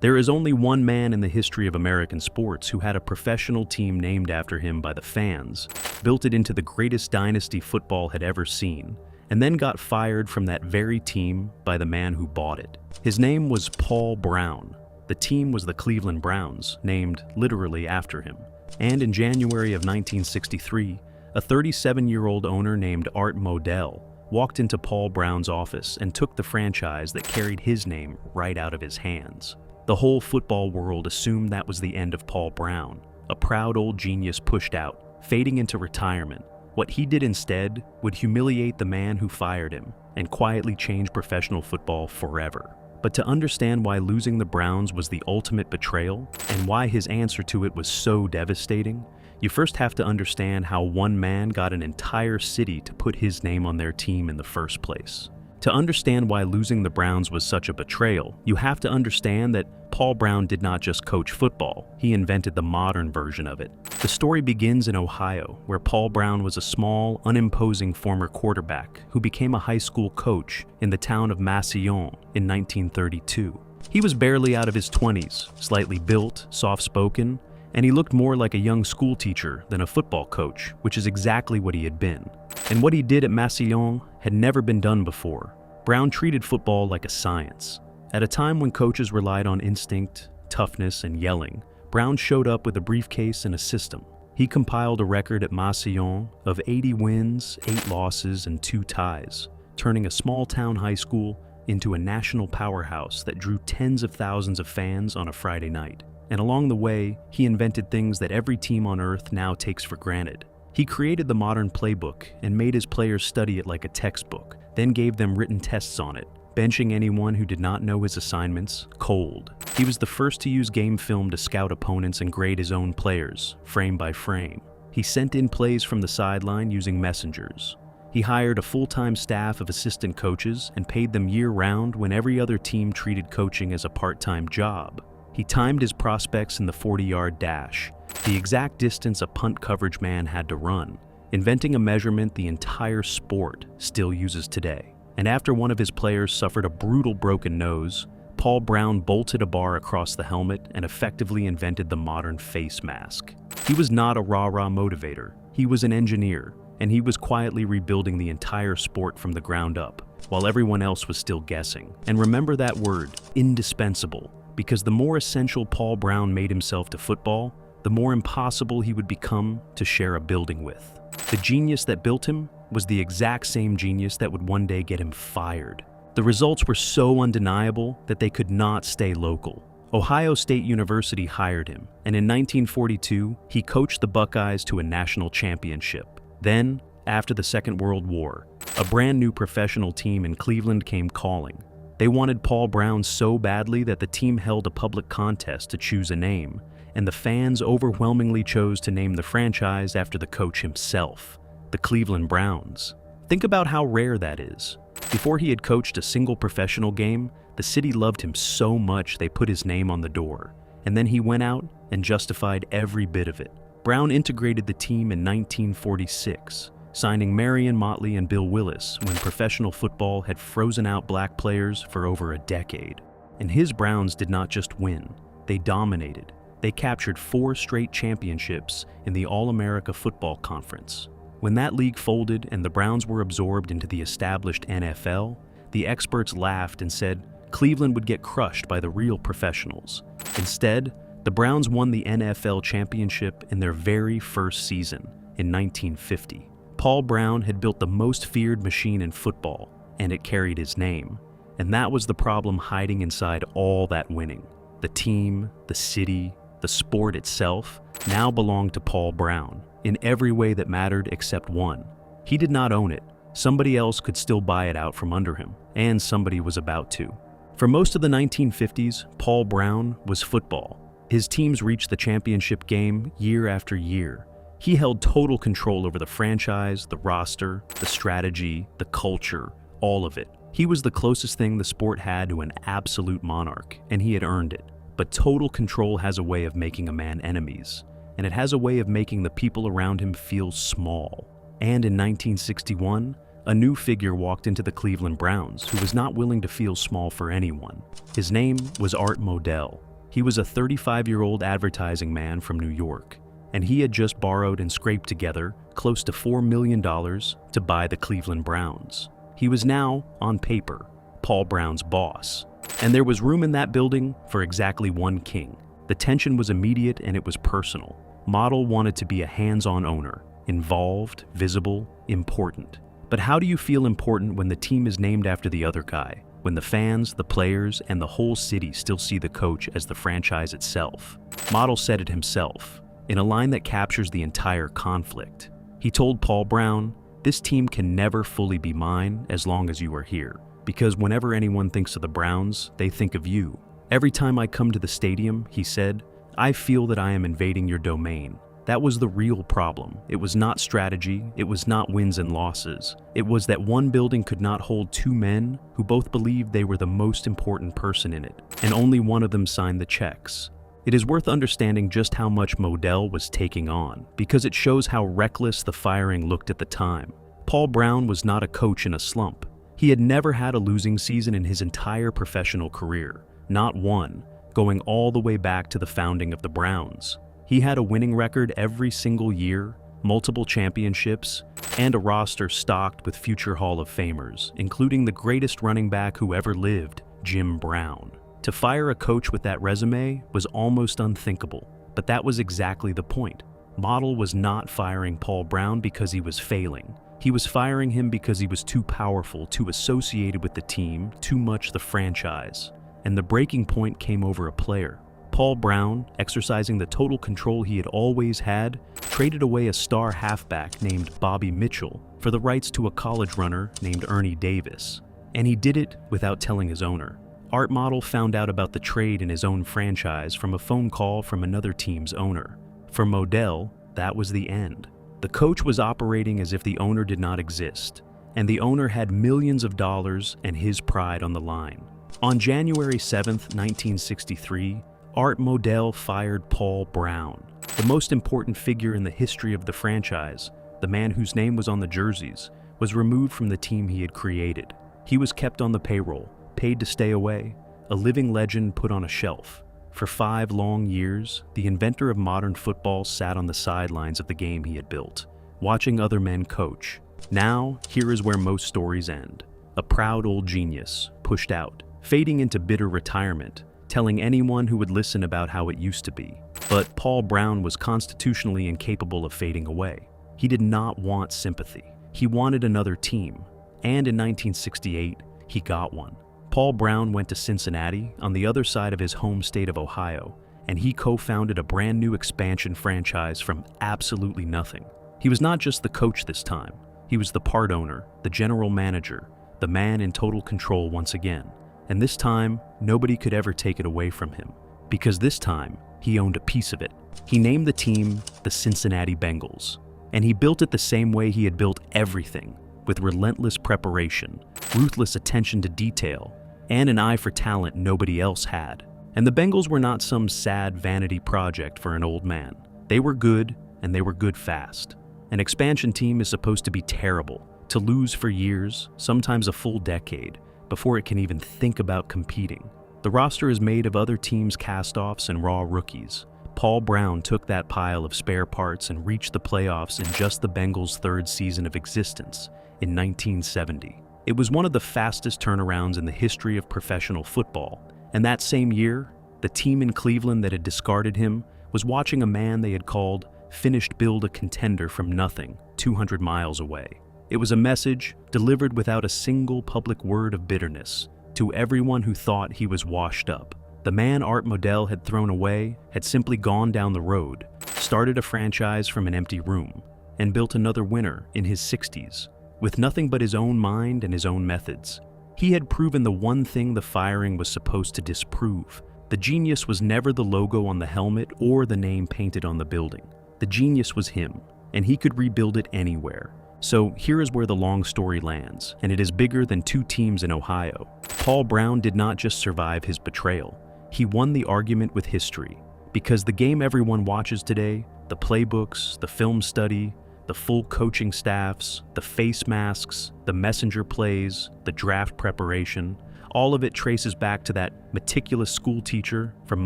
There is only one man in the history of American sports who had a professional team named after him by the fans, built it into the greatest dynasty football had ever seen, and then got fired from that very team by the man who bought it. His name was Paul Brown. The team was the Cleveland Browns, named literally after him. And in January of 1963, a 37-year-old owner named Art Modell walked into Paul Brown's office and took the franchise that carried his name right out of his hands. The whole football world assumed that was the end of Paul Brown, a proud old genius pushed out, fading into retirement. What he did instead would humiliate the man who fired him and quietly change professional football forever. But to understand why losing the Browns was the ultimate betrayal and why his answer to it was so devastating, you first have to understand how one man got an entire city to put his name on their team in the first place. To understand why losing the Browns was such a betrayal, you have to understand that Paul Brown did not just coach football, he invented the modern version of it. The story begins in Ohio, where Paul Brown was a small, unimposing former quarterback who became a high school coach in the town of Massillon in 1932. He was barely out of his 20s, slightly built, soft-spoken, and he looked more like a young schoolteacher than a football coach, which is exactly what he had been. And what he did at Massillon had never been done before. Brown treated football like a science. At a time when coaches relied on instinct, toughness, and yelling, Brown showed up with a briefcase and a system. He compiled a record at Massillon of 80 wins, 8 losses, and 2 ties, turning a small-town high school into a national powerhouse that drew tens of thousands of fans on a Friday night. And along the way, he invented things that every team on earth now takes for granted. He created the modern playbook and made his players study it like a textbook, then gave them written tests on it, benching anyone who did not know his assignments cold. He was the first to use game film to scout opponents and grade his own players, frame by frame. He sent in plays from the sideline using messengers. He hired a full-time staff of assistant coaches and paid them year-round when every other team treated coaching as a part-time job. He timed his prospects in the 40-yard dash, the exact distance a punt coverage man had to run, inventing a measurement the entire sport still uses today. And after one of his players suffered a brutal broken nose, Paul Brown bolted a bar across the helmet and effectively invented the modern face mask. He was not a rah-rah motivator, he was an engineer, and he was quietly rebuilding the entire sport from the ground up, while everyone else was still guessing. And remember that word, indispensable. Because the more essential Paul Brown made himself to football, the more impossible he would become to share a building with. The genius that built him was the exact same genius that would one day get him fired. The results were so undeniable that they could not stay local. Ohio State University hired him, and in 1942, he coached the Buckeyes to a national championship. Then, after the Second World War, a brand new professional team in Cleveland came calling. They wanted Paul Brown so badly that the team held a public contest to choose a name, and the fans overwhelmingly chose to name the franchise after the coach himself, the Cleveland Browns. Think about how rare that is. Before he had coached a single professional game, the city loved him so much they put his name on the door, and then he went out and justified every bit of it. Brown integrated the team in 1946. Signing Marion Motley and Bill Willis when professional football had frozen out black players for over a decade. And his Browns did not just win, they dominated. They captured 4 straight championships in the All-America Football Conference. When that league folded and the Browns were absorbed into the established NFL, the experts laughed and said Cleveland would get crushed by the real professionals. Instead, the Browns won the NFL championship in their very first season in 1950. Paul Brown had built the most feared machine in football, and it carried his name. And that was the problem hiding inside all that winning. The team, the city, the sport itself now belonged to Paul Brown in every way that mattered except one. He did not own it. Somebody else could still buy it out from under him, and somebody was about to. For most of the 1950s, Paul Brown was football. His teams reached the championship game year after year. He held total control over the franchise, the roster, the strategy, the culture, all of it. He was the closest thing the sport had to an absolute monarch, and he had earned it. But total control has a way of making a man enemies, and it has a way of making the people around him feel small. And in 1961, a new figure walked into the Cleveland Browns who was not willing to feel small for anyone. His name was Art Modell. He was a 35-year-old advertising man from New York, and he had just borrowed and scraped together close to $4 million to buy the Cleveland Browns. He was now, on paper, Paul Brown's boss. And there was room in that building for exactly one king. The tension was immediate and it was personal. Modell wanted to be a hands-on owner, involved, visible, important. But how do you feel important when the team is named after the other guy? When the fans, the players, and the whole city still see the coach as the franchise itself? Modell said it himself, in a line that captures the entire conflict. He told Paul Brown, "This team can never fully be mine as long as you are here. Because whenever anyone thinks of the Browns, they think of you. Every time I come to the stadium," he said, "I feel that I am invading your domain." That was the real problem. It was not strategy, it was not wins and losses. It was that one building could not hold two men who both believed they were the most important person in it, and only one of them signed the checks. It is worth understanding just how much Modell was taking on, because it shows how reckless the firing looked at the time. Paul Brown was not a coach in a slump. He had never had a losing season in his entire professional career, not one, going all the way back to the founding of the Browns. He had a winning record every single year, multiple championships, and a roster stocked with future Hall of Famers, including the greatest running back who ever lived, Jim Brown. To fire a coach with that resume was almost unthinkable, but that was exactly the point. Modell was not firing Paul Brown because he was failing. He was firing him because he was too powerful, too associated with the team, too much the franchise. And the breaking point came over a player. Paul Brown, exercising the total control he had always had, traded away a star halfback named Bobby Mitchell for the rights to a college runner named Ernie Davis. And he did it without telling his owner. Art Modell found out about the trade in his own franchise from a phone call from another team's owner. For Modell, that was the end. The coach was operating as if the owner did not exist, and the owner had millions of dollars and his pride on the line. On January 7, 1963, Art Modell fired Paul Brown, the most important figure in the history of the franchise. The man whose name was on the jerseys was removed from the team he had created. He was kept on the payroll, paid to stay away, a living legend put on a shelf. For 5 long years, the inventor of modern football sat on the sidelines of the game he had built, watching other men coach. Now, here is where most stories end. A proud old genius, pushed out, fading into bitter retirement, telling anyone who would listen about how it used to be. But Paul Brown was constitutionally incapable of fading away. He did not want sympathy. He wanted another team. And in 1968, he got one. Paul Brown went to Cincinnati, on the other side of his home state of Ohio, and he co-founded a brand new expansion franchise from absolutely nothing. He was not just the coach this time. He was the part owner, the general manager, the man in total control once again. And this time, nobody could ever take it away from him, because this time, he owned a piece of it. He named the team the Cincinnati Bengals, and he built it the same way he had built everything, with relentless preparation, ruthless attention to detail, and an eye for talent nobody else had. And the Bengals were not some sad vanity project for an old man. They were good, and they were good fast. An expansion team is supposed to be terrible, to lose for years, sometimes a full decade, before it can even think about competing. The roster is made of other teams' cast-offs and raw rookies. Paul Brown took that pile of spare parts and reached the playoffs in just the Bengals' 3rd season of existence, in 1970. It was one of the fastest turnarounds in the history of professional football, and that same year, the team in Cleveland that had discarded him was watching a man they had called finished build a contender from nothing, 200 miles away. It was a message delivered without a single public word of bitterness to everyone who thought he was washed up. The man Art Modell had thrown away had simply gone down the road, started a franchise from an empty room, and built another winner in his 60s, with nothing but his own mind and his own methods. He had proven the one thing the firing was supposed to disprove. The genius was never the logo on the helmet or the name painted on the building. The genius was him, and he could rebuild it anywhere. So here is where the long story lands, and it is bigger than 2 teams in Ohio. Paul Brown did not just survive his betrayal. He won the argument with history, because the game everyone watches today, the playbooks, the film study, the full coaching staffs, the face masks, the messenger plays, the draft preparation, All of it traces back to that meticulous schoolteacher from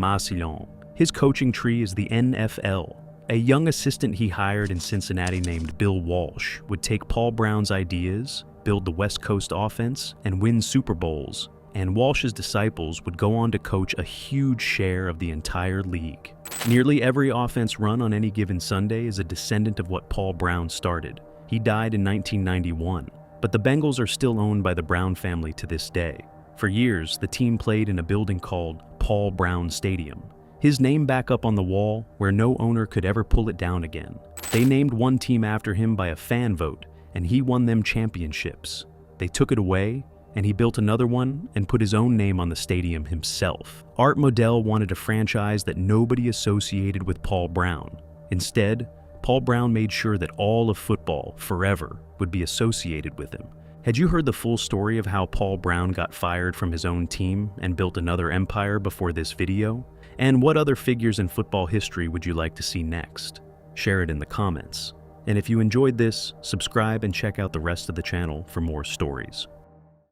Massillon. His coaching tree is the NFL. A young assistant he hired in Cincinnati named Bill Walsh would take Paul Brown's ideas, build the West Coast offense, and win Super Bowls. And Walsh's disciples would go on to coach a huge share of the entire league. Nearly every offense run on any given Sunday is a descendant of what Paul Brown started. He died in 1991, but the Bengals are still owned by the Brown family to this day. For years, the team played in a building called Paul Brown Stadium. His name back up on the wall where no owner could ever pull it down again. They named one team after him by a fan vote, and he won them championships. They took it away, and he built another one and put his own name on the stadium himself. Art Modell wanted a franchise that nobody associated with Paul Brown. Instead, Paul Brown made sure that all of football, forever, would be associated with him. Had you heard the full story of how Paul Brown got fired from his own team and built another empire before this video? And what other figures in football history would you like to see next? Share it in the comments. And if you enjoyed this, subscribe and check out the rest of the channel for more stories.